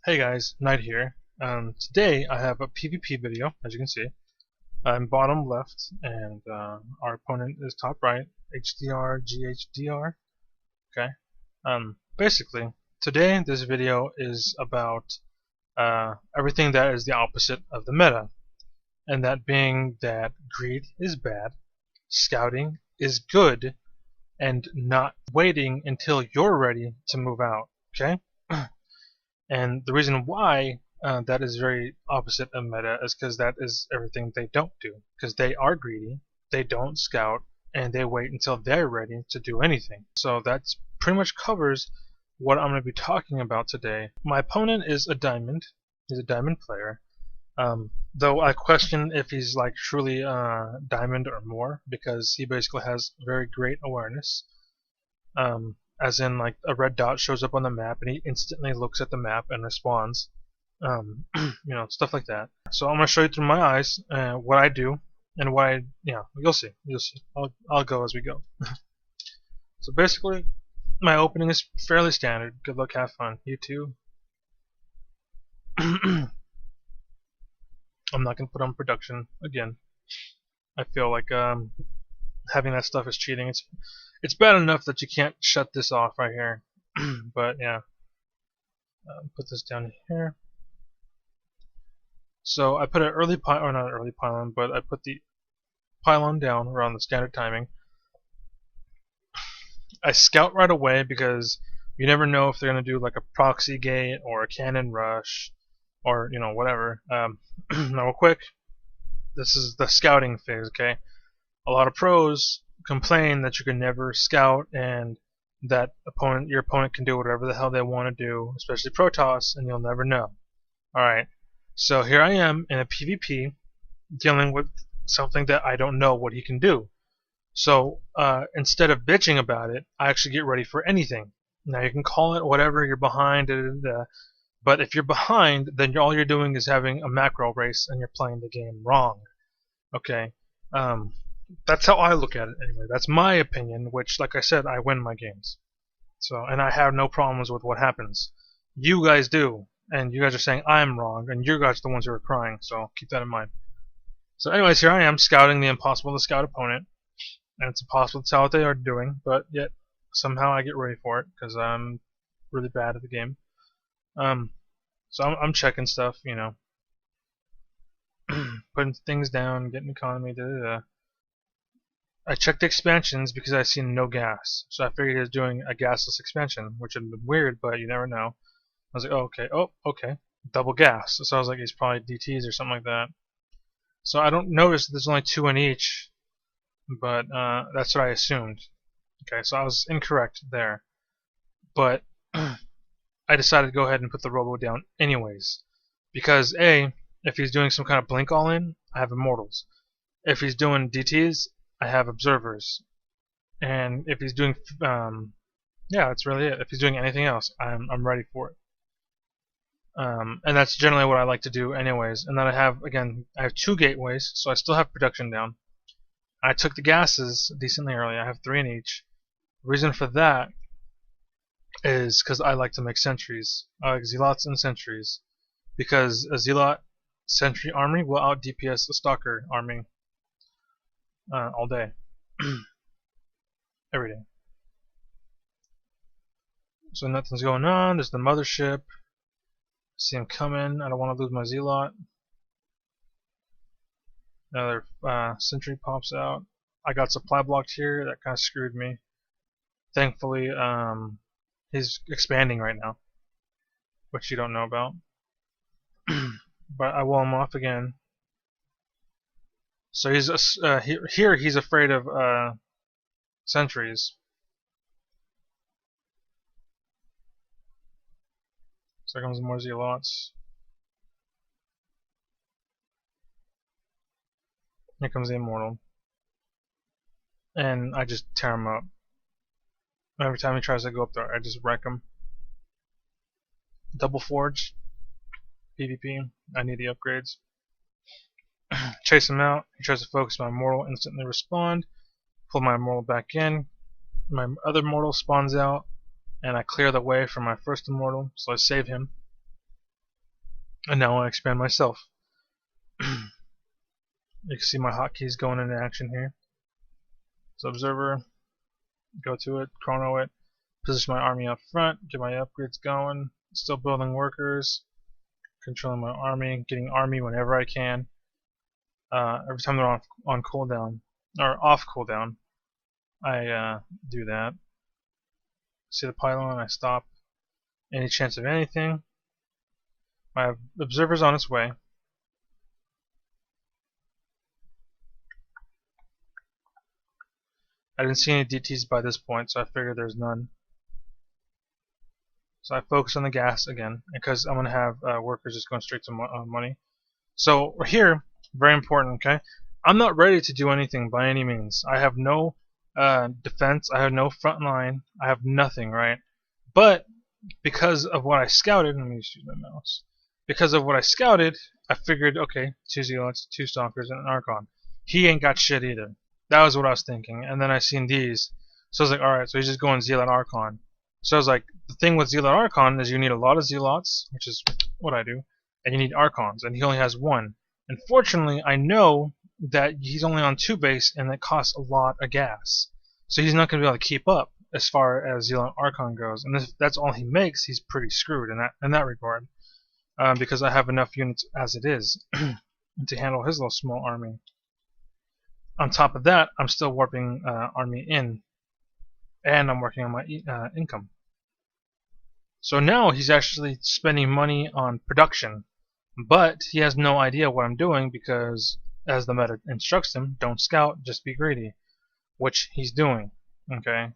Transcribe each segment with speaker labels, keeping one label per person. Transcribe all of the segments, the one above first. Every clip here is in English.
Speaker 1: Hey guys, Knight here. Today I have a PvP video, as you can see. I'm bottom left, and our opponent is top right. HDR, GHDR. Okay. Basically, today this video is about everything that is the opposite of the meta, and that being that greed is bad, scouting is good, and not waiting until you're ready to move out. Okay. And the reason why that is very opposite of meta is because that is everything they don't do. Because they are greedy, they don't scout, and they wait until they're ready to do anything. So that pretty much covers what I'm going to be talking about today. My opponent is a diamond. He's a diamond player. Though I question if he's like truly diamond or more, because he basically has very great awareness. As in, like, a red dot shows up on the map and he instantly looks at the map and responds. Stuff like that. So I'm gonna show you through my eyes what I do and why. You'll see. You'll see. I'll go as we go. So basically, my opening is fairly standard. Good luck, have fun. You too. I'm not gonna put on production again. I feel like having that stuff is cheating. It's bad enough that you can't shut this off right here. But yeah, put this down here. So I put an early pylon, or not an early pylon, but I put the pylon down around the standard timing. I scout right away because you never know if they're gonna do like a proxy gate or a cannon rush, or whatever. Now real quick, this is the scouting phase. Okay, a lot of pros complain that you can never scout and that your opponent can do whatever the hell they want to do, especially Protoss, and you'll never know. Alright, so here I am in a PvP dealing with something that I don't know what he can do. So instead of bitching about it, I actually get ready for anything. Now you can call it whatever, you're behind, but if you're behind, then all you're doing is having a macro race and you're playing the game wrong. Okay? That's how I look at it anyway. That's my opinion, which, like I said, I win my games. So, and I have no problems with what happens. You guys do, and you guys are saying I'm wrong, and you guys are the ones who are crying, so keep that in mind. So anyways, here I am scouting the impossible to scout opponent, and it's impossible to tell what they are doing, but yet somehow I get ready for it, because I'm really bad at the game. So I'm checking stuff, putting things down, getting economy, I checked the expansions because I seen no gas, so I figured he was doing a gasless expansion, which would have been weird, but you never know. I was like, oh, okay, double gas. So I was like, he's probably DTs or something like that. So I don't notice that there's only 2 in each, but that's what I assumed. Okay, so I was incorrect there, but I decided to go ahead and put the robo down anyways, because if he's doing some kind of blink all-in, I have immortals. If he's doing DTs, I have observers, and if he's doing, that's really it. If he's doing anything else, I'm ready for it. And that's generally what I like to do, anyways. And then I have 2 gateways, so I still have production down. I took the gases decently early. I have 3 in each. The reason for that is because I like to make sentries. I like zealots and sentries, because a zealot sentry army will out DPS a stalker army. All day. Every day. So nothing's going on. There's the mothership. See him coming. I don't want to lose my zealot. Another sentry pops out. I got supply blocked here. That kind of screwed me. Thankfully, he's expanding right now, which you don't know about. But I wall him off again. So he's here. He's afraid of sentries. So here comes more zealots. Here comes the immortal, and I just tear him up. Every time he tries to go up there, I just wreck him. Double forge, PvP. I need the upgrades. Chase him out. He tries to focus my immortal, instantly respond. Pull my immortal back in. My other immortal spawns out, and I clear the way for my first immortal, so I save him. And now I expand myself. You can see my hotkeys going into action here. So observer, go to it, chrono it, position my army up front, get my upgrades going, still building workers, controlling my army, getting army whenever I can. Every time they're on cooldown, or off cooldown, I do that. See the pylon, I stop any chance of anything. My observer's on its way. I didn't see any DTs by this point, so I figured there's none. So I focus on the gas again, because I'm going to have workers just going straight to money. So here, very important, okay? I'm not ready to do anything by any means. I have no defense, I have no front line, I have nothing, right? But because of what I scouted, let me just use my mouse. Because of what I scouted, I figured, okay, 2 Zealots, 2 Stalkers, and an Archon. He ain't got shit either. That was what I was thinking. And then I seen these. So I was like, alright, so he's just going Zealot Archon. So I was like, the thing with Zealot Archon is you need a lot of Zealots, which is what I do, and you need Archons, and he only has 1. Unfortunately, I know that he's only on 2 base, and that costs a lot of gas. So he's not going to be able to keep up as far as Zealot Archon goes. And if that's all he makes, he's pretty screwed in that regard. Because I have enough units as it is to handle his little small army. On top of that, I'm still warping army in, and I'm working on my income. So now he's actually spending money on production, but he has no idea what I'm doing because, as the meta instructs him, don't scout, just be greedy, which he's doing, okay?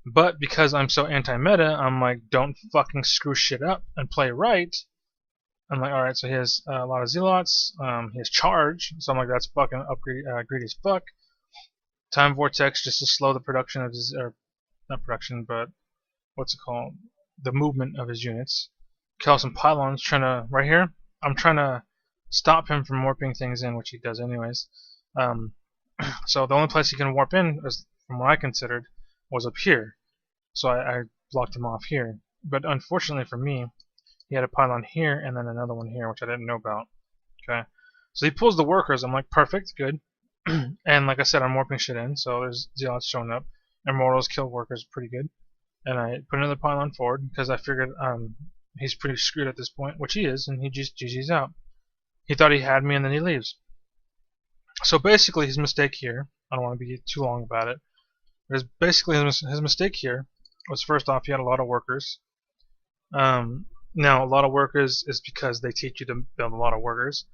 Speaker 1: But because I'm so anti-meta, I'm like, don't fucking screw shit up and play right. I'm like, alright, so he has a lot of Zealots, he has Charge, so I'm like, that's fucking greedy as fuck. Time Vortex just to slow the production of his, or not production, but what's it called? The movement of his units. Kill some pylons, trying to, right here, I'm trying to stop him from warping things in, which he does anyways. So the only place he can warp in, from what I considered, was up here. So I blocked him off here. But unfortunately for me, he had a pylon here and then another one here, which I didn't know about. Okay, so he pulls the workers. I'm like, perfect, good. And like I said, I'm warping shit in, so there's Zealots showing up. Immortals kill workers pretty good. And I put another pylon forward because I figured he's pretty screwed at this point, which he is, and he just GG's out. He thought he had me and then he leaves. So basically his mistake here, I don't want to be too long about it, but basically his mistake here was, first off, he had a lot of workers. Now a lot of workers is because they teach you to build a lot of workers.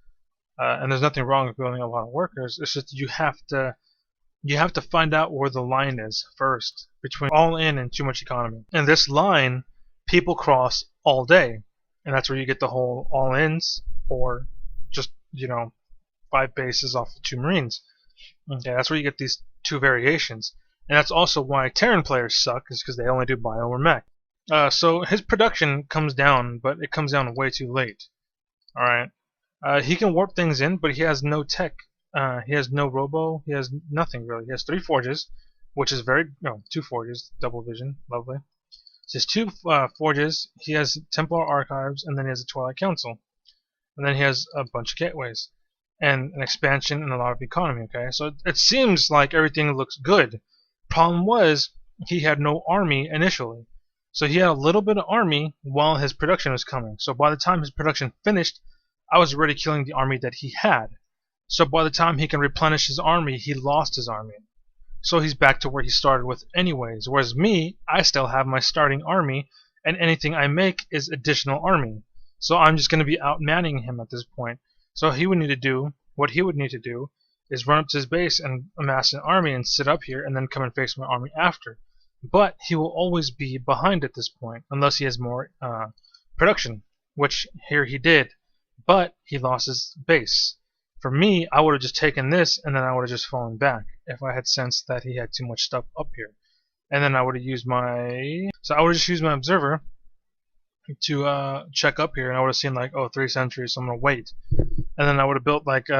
Speaker 1: And there's nothing wrong with building a lot of workers. It's just you have to find out where the line is first between all in and too much economy. And this line people cross all day, and that's where you get the whole all ins or just 5 bases off of 2 marines. Okay, that's where you get these 2 variations, and that's also why Terran players suck, is because they only do bio or mech. So his production comes down, but it comes down way too late. All right. He can warp things in, but he has no tech. He has no robo. He has nothing really. He has 3 forges, which is 2 forges, double vision, lovely. So he has 2 forges. He has Templar Archives, and then he has a Twilight Council, and then he has a bunch of gateways, and an expansion and a lot of economy. Okay, so it seems like everything looks good. Problem was he had no army initially, so he had a little bit of army while his production was coming. So by the time his production finished, I was already killing the army that he had. So by the time he can replenish his army, he lost his army. So he's back to where he started with anyways. Whereas me, I still have my starting army, and anything I make is additional army. So I'm just going to be outmanning him at this point. So what he would need to do is run up to his base and amass an army and sit up here and then come and face my army after. But he will always be behind at this point, unless he has more production, which here he did. But he lost his base. For me, I would have just taken this and then I would have just fallen back if I had sensed that he had too much stuff up here. And then I would have used my... So I would have just used my observer to check up here, and I would have seen like, oh, 3 sentries, so I'm going to wait. And then I would have built like 2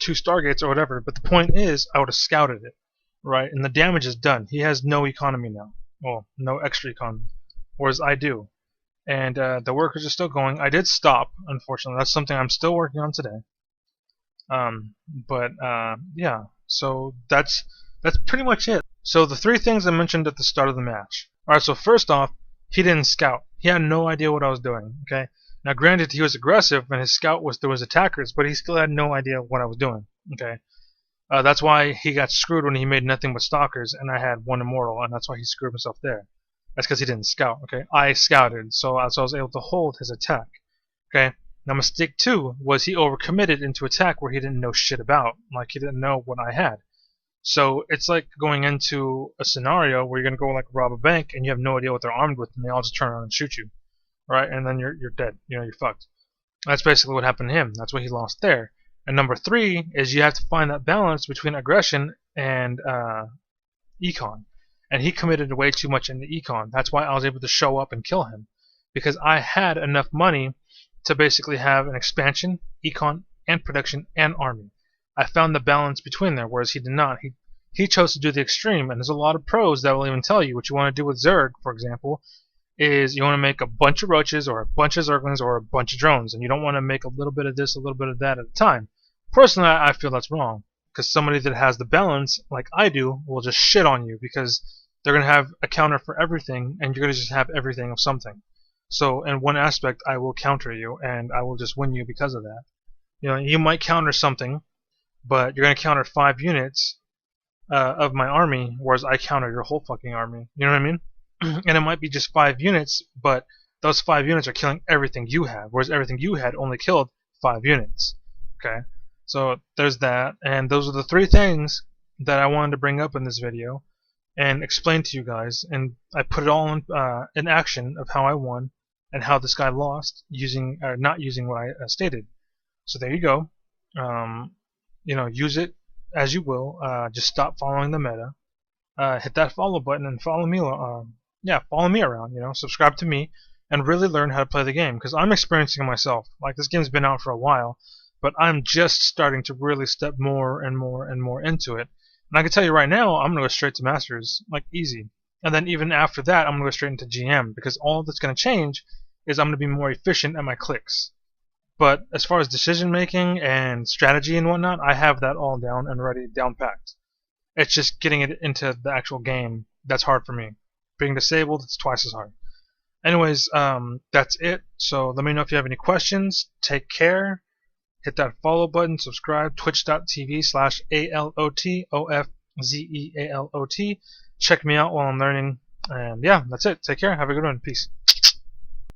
Speaker 1: Stargates or whatever. But the point is, I would have scouted it, right? And the damage is done. He has no economy now. Well, no extra economy. Whereas I do. and the workers are still going. I did stop, unfortunately. That's something I'm still working on today. But yeah, so that's pretty much it. So the three things I mentioned at the start of the match. Alright, so first off, he didn't scout. He had no idea what I was doing. Okay. Now, granted, he was aggressive and his scout was there was attackers, but he still had no idea what I was doing. Okay. That's why he got screwed when he made nothing but stalkers, and I had one immortal, and that's why he screwed himself there. That's because he didn't scout. Okay. I scouted, so I was able to hold his attack. Okay. Now, mistake 2 was he overcommitted into attack where he didn't know shit about. Like, he didn't know what I had. So it's like going into a scenario where you're gonna go like rob a bank and you have no idea what they're armed with, and they all just turn around and shoot you, right? And then you're dead. You know, you're fucked. That's basically what happened to him. That's what he lost there. And number 3 is you have to find that balance between aggression and econ. And he committed way too much into econ. That's why I was able to show up and kill him, because I had enough money to basically have an expansion, econ, and production, and army. I found the balance between there, whereas he did not. He chose to do the extreme, and there's a lot of pros that will even tell you what you want to do with Zerg, for example, is you want to make a bunch of roaches or a bunch of Zerglings or a bunch of drones, and you don't want to make a little bit of this, a little bit of that at a time. Personally, I feel that's wrong, because somebody that has the balance, like I do, will just shit on you because they're going to have a counter for everything, and you're going to just have everything of something. So in one aspect, I will counter you, and I will just win you because of that. You know, you might counter something, but you're going to counter 5 units of my army, whereas I counter your whole fucking army. You know what I mean? And it might be just 5 units, but those 5 units are killing everything you have, whereas everything you had only killed 5 units. Okay? So there's that, and those are the 3 things that I wanted to bring up in this video and explain to you guys, and I put it all in action of how I won and how this guy lost using not using what I stated. So there you go. You know, use it as you will. Just stop following the meta. Hit that follow button and follow me. Yeah, follow me around. You know, subscribe to me and really learn how to play the game, because I'm experiencing it myself. Like, this game's been out for a while, but I'm just starting to really step more and more and more into it. And I can tell you right now, I'm gonna go straight to Masters, like easy. And then even after that, I'm gonna go straight into GM, because all that's gonna change is I'm gonna be more efficient at my clicks. But as far as decision making and strategy and whatnot, I have that all down and ready, down packed. It's just getting it into the actual game that's hard for me. Being disabled, it's twice as hard. Anyways, that's it. So let me know if you have any questions. Take care. Hit that follow button. Subscribe. Twitch.tv/ALOTOFZEALOT. Check me out while I'm learning. And yeah, that's it. Take care. Have a good one. Peace.